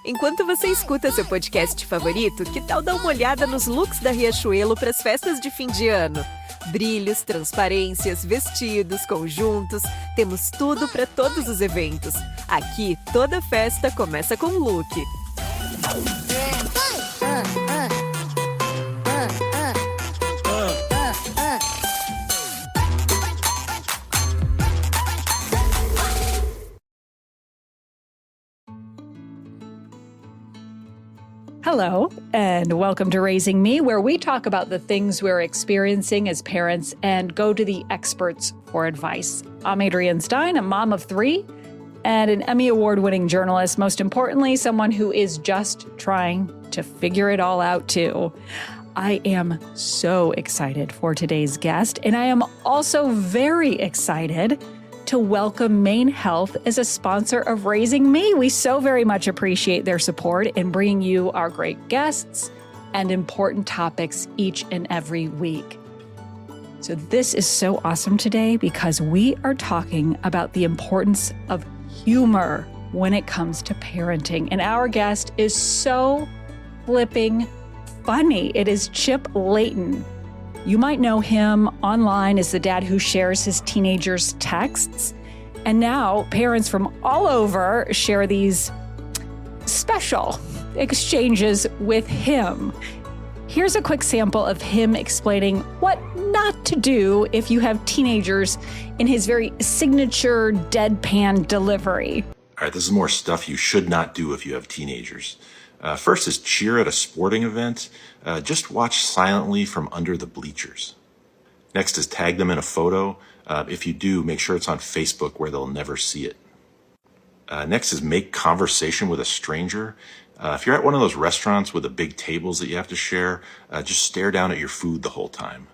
Enquanto você escuta seu podcast favorito, que tal dar uma olhada nos looks da Riachuelo para as festas de fim de ano? Brilhos, transparências, vestidos, conjuntos, temos tudo para todos os eventos. Aqui, toda festa começa com look. Hello, and welcome to Raising Me, where we talk about the things we're experiencing as parents and go to the experts for advice. I'm Adrienne Stein, a mom of 3 and an Emmy Award-winning journalist. Most importantly, someone who is just trying to figure it all out too. I am so excited for today's guest, and I am also very excited to welcome Maine Health as a sponsor of Raising Me. We so very much appreciate their support in bringing you our great guests and important topics each and every week. So this is so awesome today because we are talking about the importance of humor when it comes to parenting. And our guest is so flipping funny. It is Chip Leighton. You might know him online as the dad who shares his teenagers' texts. And now parents from all over share these special exchanges with him. Here's a quick sample of him explaining what not to do if you have teenagers in his very signature deadpan delivery. All right, this is more stuff you should not do if you have teenagers. First is cheer at a sporting event. Just watch silently from under the bleachers. Next is tag them in a photo. If you do, make sure it's on Facebook where they'll never see it. Next is make conversation with a stranger. If you're at one of those restaurants with the big tables that you have to share, just stare down at your food the whole time.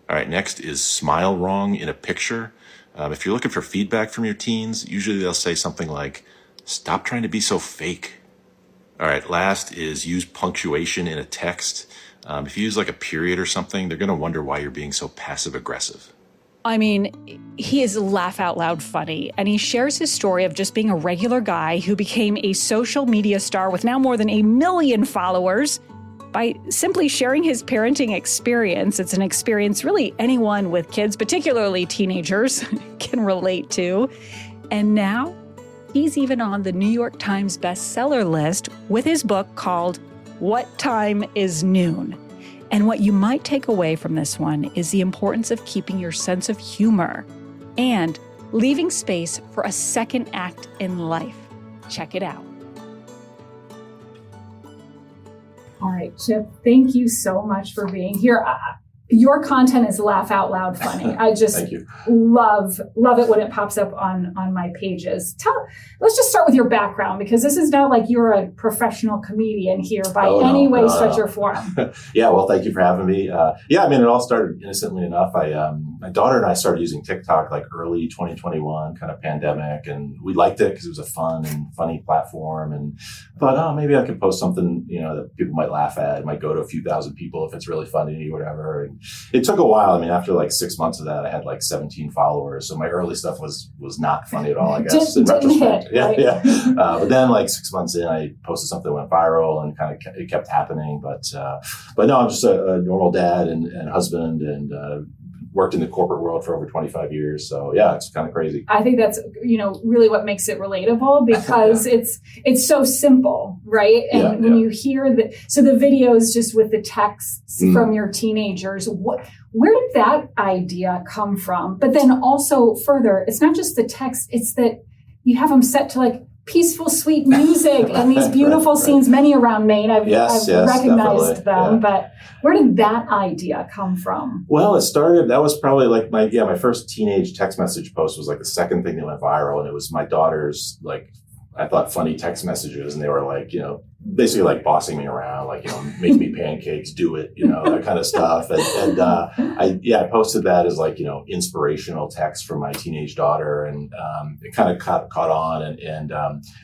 All right, next is smile wrong in a picture. If you're looking for feedback from your teens, usually they'll say something like, "Stop trying to be so fake." All right, last is use punctuation in a text. If you use like a period or something, they're going to wonder why you're being so passive aggressive. I mean, he is laugh out loud funny, and he shares his story of just being a regular guy who became a social media star with now more than 1 million followers by simply sharing his parenting experience. It's an experience really anyone with kids, particularly teenagers, can relate to. And now he's even on the New York Times bestseller list with his book called What Time Is Noon? And what you might take away from this one is the importance of keeping your sense of humor and leaving space for a second act in life. Check it out. All right, Chip, thank you so much for being here. Your content is laugh out loud funny. I just love it when it pops up on my pages. Let's just start with your background, because this is not like you're a professional comedian here by any way, stretch, or form. Yeah, well, thank you for having me. It all started innocently enough. My daughter and I started using TikTok like early 2021, kind of pandemic, and we liked it because it was a fun and funny platform. And thought, maybe I could post something, that people might laugh at. It might go to a few thousand people if it's really funny or whatever. And it took a while. I mean, after like 6 months of that, I had like 17 followers. So my early stuff was not funny at all, I guess, in retrospect. Yeah. But then like 6 months in, I posted something that went viral, and it kept happening. But no, I'm just a normal dad and husband, and worked in the corporate world for over 25 years. So yeah, it's kind of crazy. I think that's, really what makes it relatable, because it's so simple, right? And when you hear so the videos just with the texts from your teenagers, where did that idea come from? But then also further, it's not just the text, it's that you have them set to like peaceful, sweet music and these beautiful scenes, many around Maine. I've recognized them, but where did that idea come from? Well, that was probably like my first teenage text message post was like the second thing that went viral. And it was my daughter's, like, I thought funny text messages, and they were like, basically like bossing me around, like, make me pancakes, do it, that kind of stuff. And I posted that as like, inspirational text from my teenage daughter, and it kind of caught on. And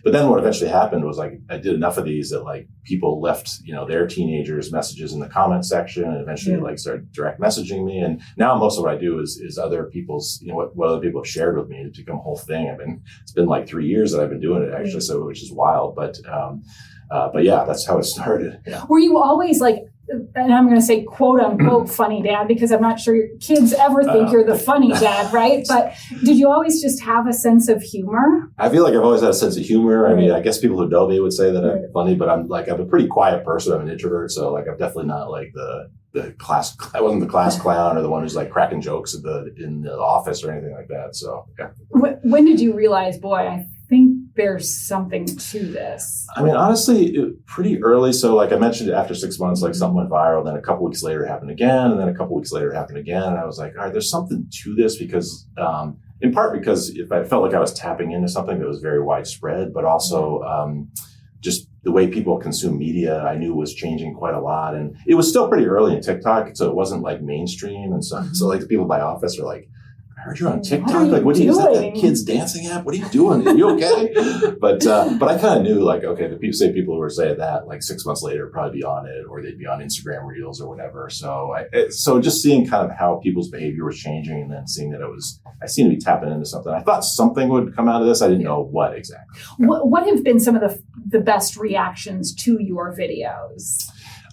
but then what eventually happened was like, I did enough of these that like people left, their teenagers messages in the comment section, and eventually like started direct messaging me. And now most of what I do is other people's, what other people have shared with me. It's become a whole thing. It's been like 3 years that I've been doing it actually, so which is wild. But But yeah, that's how it started. Yeah. Were you always like, and I'm going to say quote unquote funny dad, because I'm not sure your kids ever think you're the funny dad, right? But did you always just have a sense of humor? I feel like I've always had a sense of humor. I mean, I guess people who know me would say that I'm funny, but I'm a pretty quiet person. I'm an introvert. So like, I'm definitely not like the class. I wasn't the class clown or the one who's like cracking jokes in the office or anything like that. So yeah. When did you realize, boy, I think there's something to this? I mean, honestly, pretty early. So like I mentioned, after 6 months, like something went viral. Then a couple weeks later it happened again. And then a couple weeks later it happened again. And I was like, all right, there's something to this because, in part because if I felt like I was tapping into something that was very widespread, but also, just the way people consume media, I knew was changing quite a lot. And it was still pretty early in TikTok. So it wasn't like mainstream. And so like the people in my office are like, I heard you're on TikTok. Like, what are you, is that the kids dancing app? What are you doing? Are you okay? But I kind of knew like, okay, the people who were saying that like 6 months later would probably be on it, or they'd be on Instagram Reels or whatever. So so just seeing kind of how people's behavior was changing, and then seeing that I seemed to be tapping into something. I thought something would come out of this. I didn't know what exactly. What have been some of the best reactions to your videos?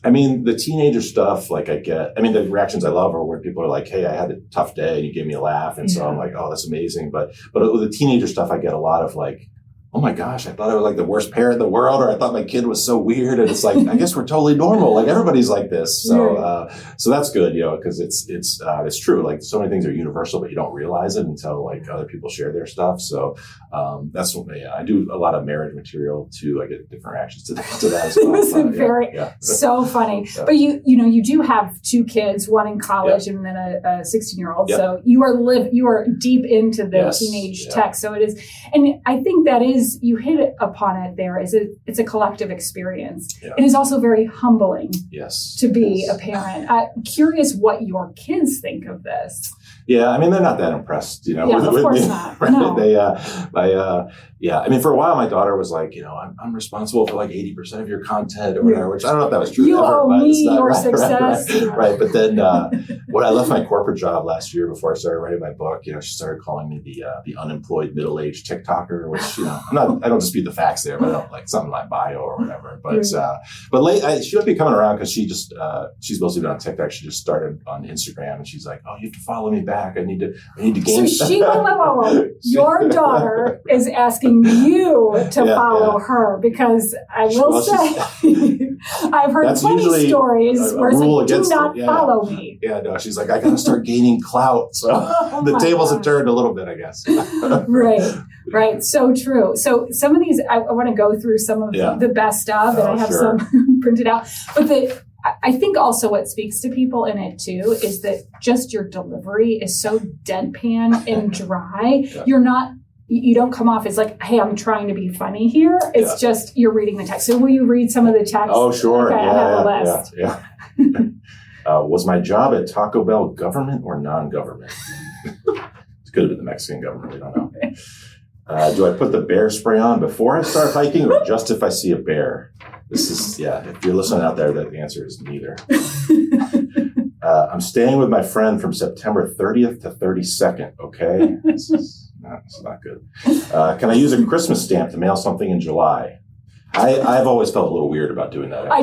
I mean, the teenager stuff, like the reactions I love are where people are like, hey, I had a tough day and you gave me a laugh. And so I'm like, oh, that's amazing. But with the teenager stuff, I get a lot of like, oh my gosh, I thought I was like the worst parent in the world, or I thought my kid was so weird. And it's like, I guess we're totally normal. Like everybody's like this. So, so that's good, cause it's true. Like so many things are universal, but you don't realize it until like other people share their stuff. So, that's what I do a lot of marriage material too. I get different reactions to that as well. It was so funny. Yeah. But you do have 2 kids, one in college and then a 16-year-old. Yep. So you are deep into the teenage tech. So it is, and I think that is, you hit upon it there, it's a collective experience. Yeah. It is also very humbling to be a parent. Curious what your kids think of this. Yeah, I mean, they're not that impressed, of course me. Not. Right? No. I mean, for a while, my daughter was like, I'm responsible for like 80% of your content or whatever, which I don't know if that was true. You owe me your success. Right. But then when I left my corporate job last year before I started writing my book, she started calling me the unemployed middle-aged TikToker, which, I don't dispute the facts there, but I don't like something in my bio or whatever. But she might be coming around because she's mostly been on TikTok. She just started on Instagram and she's like, oh, you have to follow me back. I need to gain. So your daughter is asking you to follow her, because I will say I've heard plenty stories where it's like, do not follow me. Yeah, no, she's like, I got to start gaining clout. So the tables have turned a little bit, I guess. Right. So true. So some of these, I want to go through some of the best of, and I have some printed out. But I think also what speaks to people in it too is that just your delivery is so deadpan and dry. You don't come off as like, hey, I'm trying to be funny here. It's just you're reading the text. So will you read some of the text? Oh, sure. Okay, I have a list. Was my job at Taco Bell government or non-government? It could have been the Mexican government. We don't know. Do I put the bear spray on before I start hiking or just if I see a bear? This is, if you're listening out there, the answer is neither. I'm staying with my friend from September 30th to 32nd, okay? This is not good. Can I use a Christmas stamp to mail something in July? I've always felt a little weird about doing that. I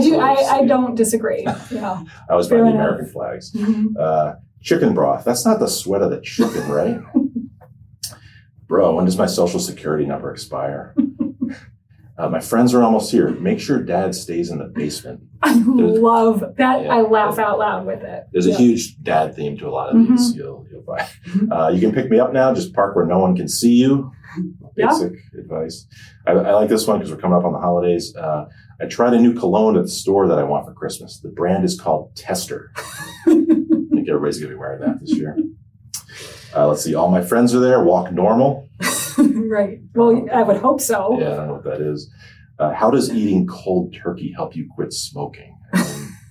don't disagree. Yeah. I was buying the American flags. Mm-hmm. Chicken broth. That's not the sweat of the chicken, right? Bro, when does my social security number expire? My friends are almost here. Make sure dad stays in the basement. I love that. I laugh out loud with it. There's a huge dad theme to a lot of these. You'll find. You can pick me up now. Just park where no one can see you. Basic advice. I like this one because we're coming up on the holidays. I tried a new cologne at the store that I want for Christmas. The brand is called Tester. I think everybody's going to be wearing that this year. Let's see. All my friends are there. Walk normal. Right. Well, I would hope so. Yeah, I don't know what that is. How does eating cold turkey help you quit smoking?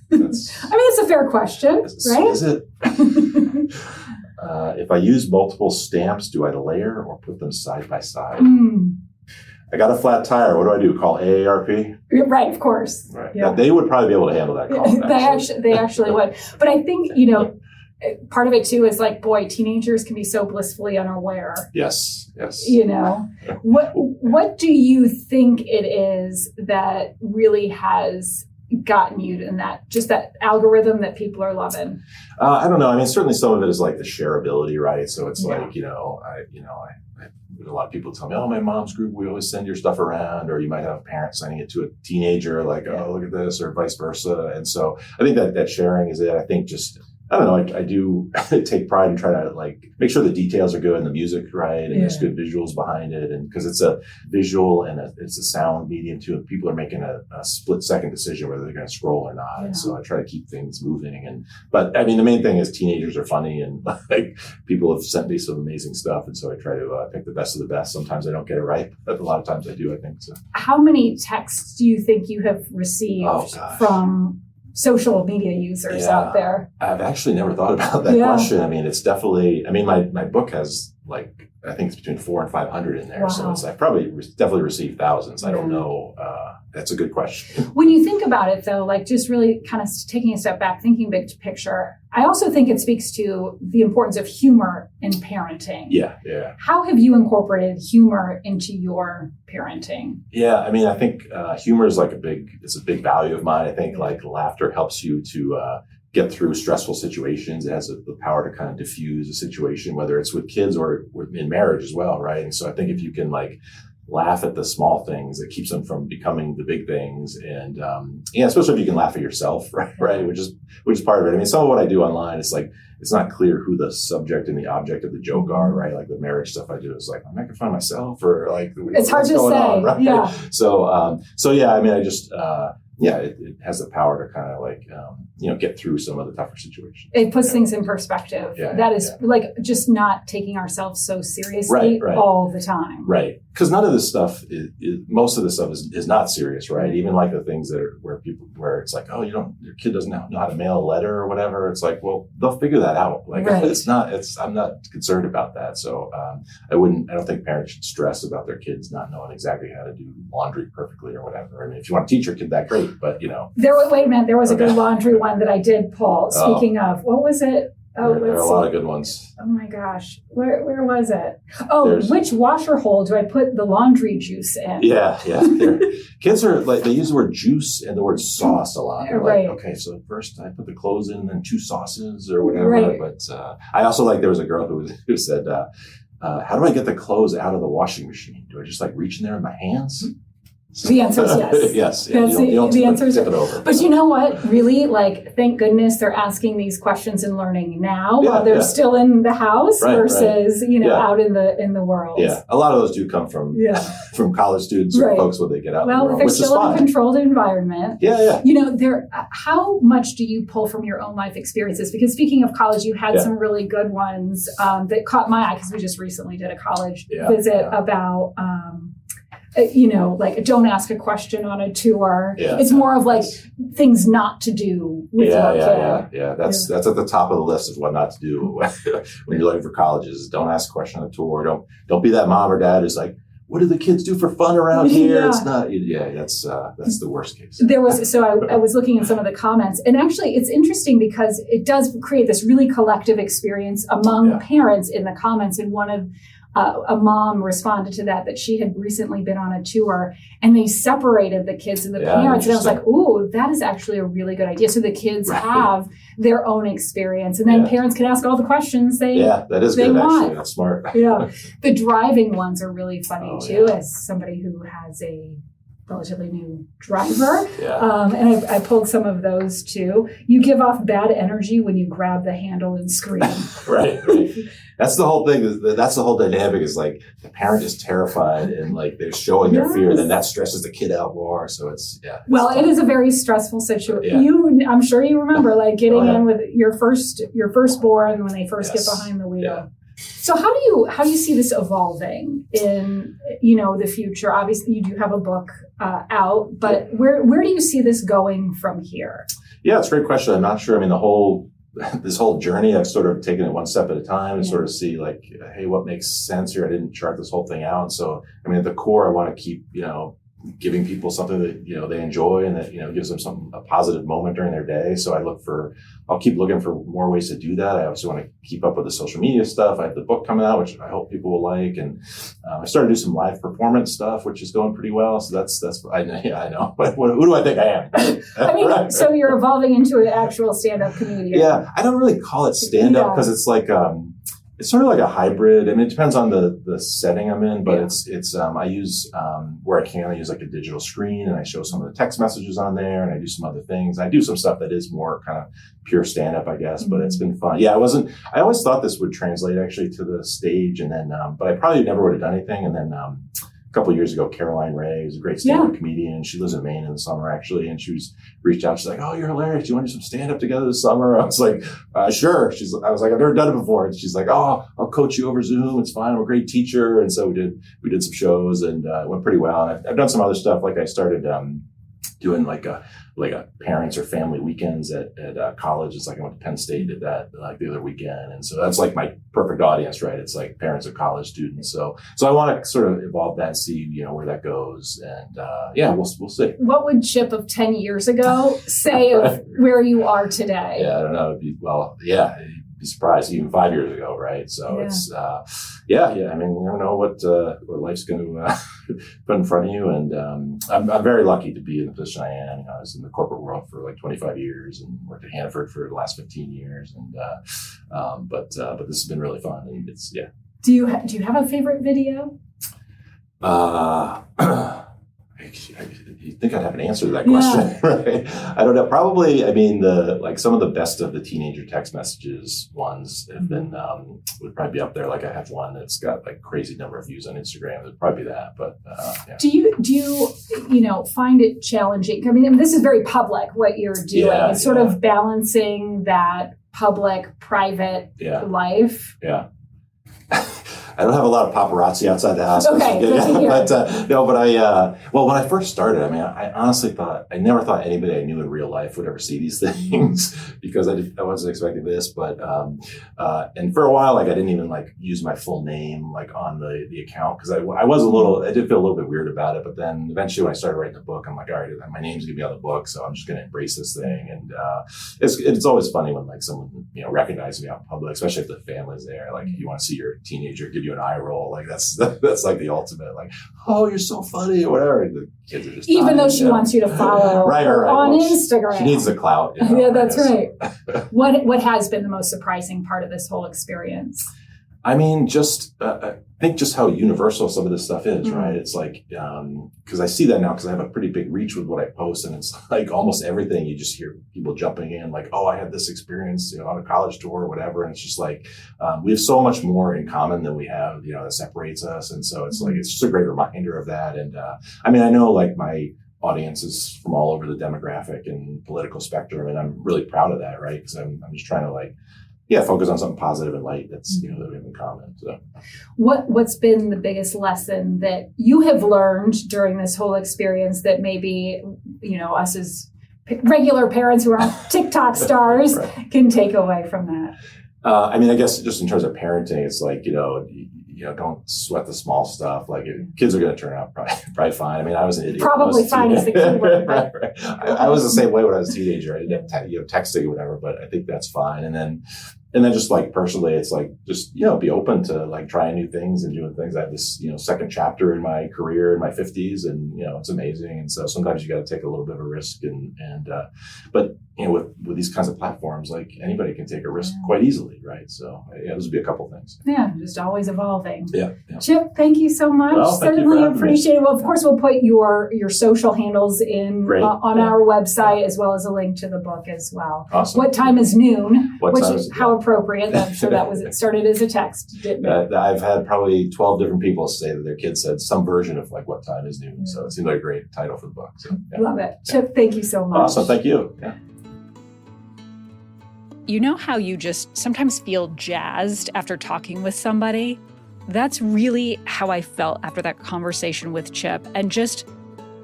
That's a fair question, right? Is it? If I use multiple stamps, do I layer or put them side by side? I got a flat tire. What do? Call AARP? Right, of course. Right. Yeah. Now, they would probably be able to handle that call. They actually would. But I think, part of it too is like, boy, teenagers can be so blissfully unaware. Yes. What do you think it is that really has gotten you in that algorithm that people are loving? I don't know. I mean, certainly some of it is like the shareability, right? So it's like, a lot of people tell me, oh, my mom's group, we always send your stuff around, or you might have parents sending it to a teenager, like, oh, look at this, or vice versa. And so I think that sharing is it. I think I don't know, I do take pride in trying to like make sure the details are good and the music right, and there's good visuals behind it, and because it's a visual and it's a sound medium too, and people are making a split second decision whether they're going to scroll or not. And so I try to keep things moving. But I mean, the main thing is teenagers are funny, and like people have sent me some amazing stuff, and so I try to pick the best of the best. Sometimes I don't get it right, but a lot of times I do. I think so. How many texts do you think you have received from social media users out there? I've actually never thought about that question. I mean, it's definitely, my book has like, I think it's between 400 and 500 in there. Wow. So it's, I've definitely received thousands. I don't know. That's a good question. When you think about it though, like just really kind of taking a step back, thinking big picture, I also think it speaks to the importance of humor in parenting. Yeah. How have you incorporated humor into your parenting? Yeah, I mean, I think humor is like it's a big value of mine. I think like laughter helps you to get through stressful situations. It has the power to kind of diffuse a situation, whether it's with kids or in marriage as well, right? And so I think if you can like laugh at the small things, it keeps them from becoming the big things. And especially if you can laugh at yourself, right? Which is part of it. I mean, some of what I do online is like, it's not clear who the subject and the object of the joke are, right? Like the marriage stuff I do is like, I'm making fun of myself, or like, it's hard to say, on, right? Yeah. So yeah, I mean, I just, it has the power to kind of like, get through some of the tougher situations. It puts things in perspective. That is like just not taking ourselves so seriously all the time. Right. Because none of this stuff most of this stuff is not serious, right? Even like the things that are where it's like, oh, your kid doesn't know how to mail a letter or whatever. It's like, well, they'll figure that out. Like I'm not concerned about that. So I don't think parents should stress about their kids not knowing exactly how to do laundry perfectly or whatever. I mean, if you want to teach your kid that, great. But wait a minute, there was a good laundry one that I did pull. Speaking of, what was it? Oh, there are a lot of good ones. Oh my gosh, where was it? Oh, which washer hole do I put the laundry juice in? Yeah. Kids are like, they use the word juice and the word sauce a lot. They're like, okay, so first I put the clothes in, and then 2 sauces or whatever. Right. But I also like, there was a girl who said, how do I get the clothes out of the washing machine? Do I just like reach in there with my hands? The answer is yes. Yes. Yeah. The answer is yes. But you know what? Really, like, thank goodness they're asking these questions and learning now while they're still in the house versus, out in the world. Yeah. A lot of those do come from college students or folks when they get out in the world, they're still in a controlled environment. Yeah. How much do you pull from your own life experiences? Because speaking of college, you had some really good ones that caught my eye because we just recently did a college visit about like don't ask a question on a tour. It's more of like things not to do with your kid. Yeah. That's at the top of the list of what not to do when you're looking for colleges. Don't ask a question on a tour. Don't be that mom or dad who's like, what do the kids do for fun around here? It's not. That's the worst case. I was looking in some of the comments, and actually it's interesting because it does create this really collective experience among parents in the comments. And one of a mom responded to that she had recently been on a tour and they separated the kids and the parents. And I was like, ooh, that is actually a really good idea. So the kids have their own experience, and then parents can ask all the questions that is good, want. Actually. That's smart. The driving ones are really funny too, as somebody who has a relatively new driver. And I pulled some of those too. You give off bad energy when you grab the handle and scream. Right. That's the whole thing. That's the whole dynamic is like the parent is terrified and like they're showing their fear. Then that stresses the kid out more. So it's, Well, it is a very stressful situation. I'm sure you remember like getting in with your firstborn when they first get behind the wheel. Yeah. So how do you see this evolving in the future? Obviously, you do have a book out, but where do you see this going from here? Yeah, it's a great question. I'm not sure. I mean, this whole journey, I've sort of taken it one step at a time and sort of see like, hey, what makes sense here? I didn't chart this whole thing out. So, I mean, at the core, I want to keep giving people something that, they enjoy and that, gives them a positive moment during their day. So I'll keep looking for more ways to do that. I also want to keep up with the social media stuff. I have the book coming out, which I hope people will like. And I started to do some live performance stuff, which is going pretty well. So I know. But who do I think I am? I mean, so you're evolving into an actual stand-up comedian. Yeah. I don't really call it stand-up because it's like, it's sort of like a hybrid. I mean, it depends on the setting I'm in, but it's I use, where I can, I use like a digital screen and I show some of the text messages on there and I do some other things. I do some stuff that is more kind of pure stand-up, I guess, but it's been fun. Yeah, I always thought this would translate actually to the stage and then, but I probably never would have done anything. And then, a couple of years ago, Caroline Ray, who's a great stand-up comedian. She lives in Maine in the summer, actually, and reached out. She's like, "Oh, you're hilarious. Do you want to do some stand-up together this summer?" I was like, "Sure." I was like, "I've never done it before." And she's like, "Oh, I'll coach you over Zoom. It's fine. I'm a great teacher." And so we did some shows and it went pretty well. And I've done some other stuff. Like I started doing like a parents or family weekends at college. It's like I went to Penn State, did that like the other weekend. And so that's like my perfect audience, right? It's like parents of college students. So I want to sort of evolve that and see, where that goes. And we'll see. What would Chip of 10 years ago say of where you are today? Yeah, I don't know. You'd be surprised even 5 years ago, right? So it's I mean, you never know what life's going to put in front of you, and I'm very lucky to be in the position I am. I was in the corporate world for like 25 years and worked at Hannaford for the last 15 years, and but this has been really fun, and it's Do you have a favorite video? You think I'd have an answer to that question, right? I don't know. Probably, I mean, some of the best of the teenager text messages ones have been, would probably be up there. Like I have one that's got like crazy number of views on Instagram. It'd probably be that, but Do you find it challenging? I mean, this is very public, what you're doing. It's sort of balancing that public-private life. Yeah. I don't have a lot of paparazzi outside the house. Okay, but when I first started, I mean, I never thought anybody I knew in real life would ever see these things because I wasn't expecting this. But and for a while, like I didn't even like use my full name like on the account because I did feel a little bit weird about it. But then eventually, when I started writing the book, I'm like, all right, my name's gonna be on the book, so I'm just gonna embrace this thing. And it's always funny when like someone recognizes me out in public, especially if the family's there. Like you want to see your teenager give you an eye roll, like that's like the ultimate, like, oh, you're so funny or whatever. And the kids are just even though she wants you to follow her on Instagram. She needs the clout. Yeah, that's right. What has been the most surprising part of this whole experience? I mean, I think just how universal some of this stuff is, right? It's like, because I see that now because I have a pretty big reach with what I post, and it's like almost everything you just hear people jumping in, like, oh, I had this experience, on a college tour or whatever. And it's just like, we have so much more in common than we have, that separates us. And so it's like, it's just a great reminder of that. And I mean, I know like my audience is from all over the demographic and political spectrum, and I'm really proud of that, right? Because I'm just trying to like, focus on something positive and light that's, that we have in common. So what's been the biggest lesson that you have learned during this whole experience that maybe, us as regular parents who aren't TikTok stars can take away from that? I mean, I guess just in terms of parenting, it's like, don't sweat the small stuff. Like kids are going to turn out probably fine. I mean, I was an idiot. Probably fine is the key word. But I was the same way when I was a teenager. I didn't have texting or whatever, but I think that's fine. And then just like personally, it's like, just, be open to like trying new things and doing things. I have this, second chapter in my career in my 50s, and, it's amazing. And so sometimes you got to take a little bit of a risk but with these kinds of platforms, like anybody can take a risk quite easily. Right. So those would be a couple things. Yeah. Just always evolving. Yeah. Chip, thank you so much. Well, certainly appreciate it. Well, of course, we'll put your social handles in on our website, as well as a link to the book as well. Awesome. What time is noon? Which is how appropriate. I'm sure it started as a text, didn't it? I've had probably 12 different people say that their kids said some version of like what time is noon. So it seemed like a great title for the book. So, love it. Chip, thank you so much. Awesome. Thank you. Yeah. You know how you just sometimes feel jazzed after talking with somebody? That's really how I felt after that conversation with Chip, and just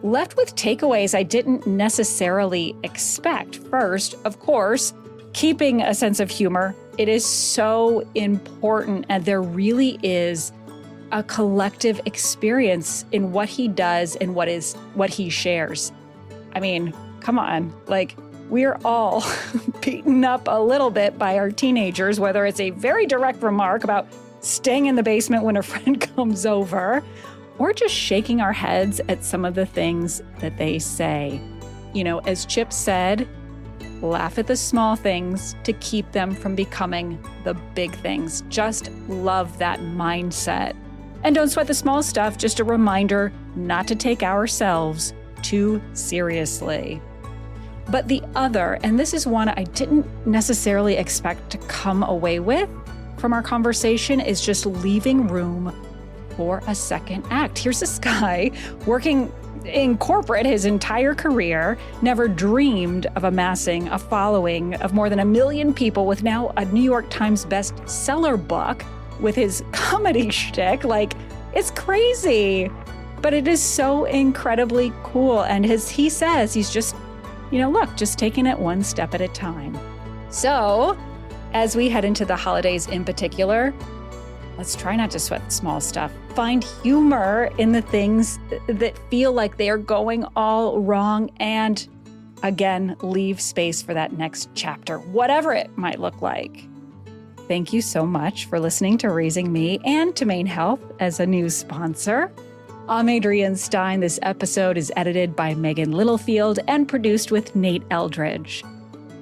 left with takeaways I didn't necessarily expect. First, of course, keeping a sense of humor. It is so important, and there really is a collective experience in what he does and what he shares. I mean, come on, like we're all beaten up a little bit by our teenagers, whether it's a very direct remark about staying in the basement when a friend comes over, or just shaking our heads at some of the things that they say. You know, as Chip said, laugh at the small things to keep them from becoming the big things. Just love that mindset. And don't sweat the small stuff, just a reminder not to take ourselves too seriously. But the other, and this is one I didn't necessarily expect to come away with from our conversation, is just leaving room for a second act. Here's this guy working in corporate his entire career, never dreamed of amassing a following of more than 1 million people with now a New York Times bestseller book with his comedy shtick. Like, it's crazy, but it is so incredibly cool. And he says he's just, just taking it one step at a time. So as we head into the holidays in particular, let's try not to sweat the small stuff. Find humor in the things that feel like they're going all wrong, and again, leave space for that next chapter, whatever it might look like. Thank you so much for listening to Raising Me and to Maine Health as a new sponsor. I'm Adrienne Stein. This episode is edited by Megan Littlefield and produced with Nate Eldridge.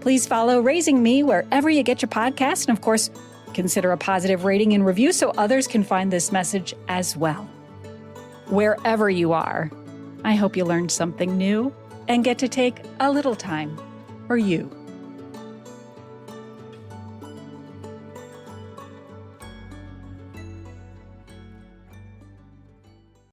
Please follow Raising Me wherever you get your podcast, and of course, consider a positive rating and review so others can find this message as well. Wherever you are, I hope you learned something new and get to take a little time for you.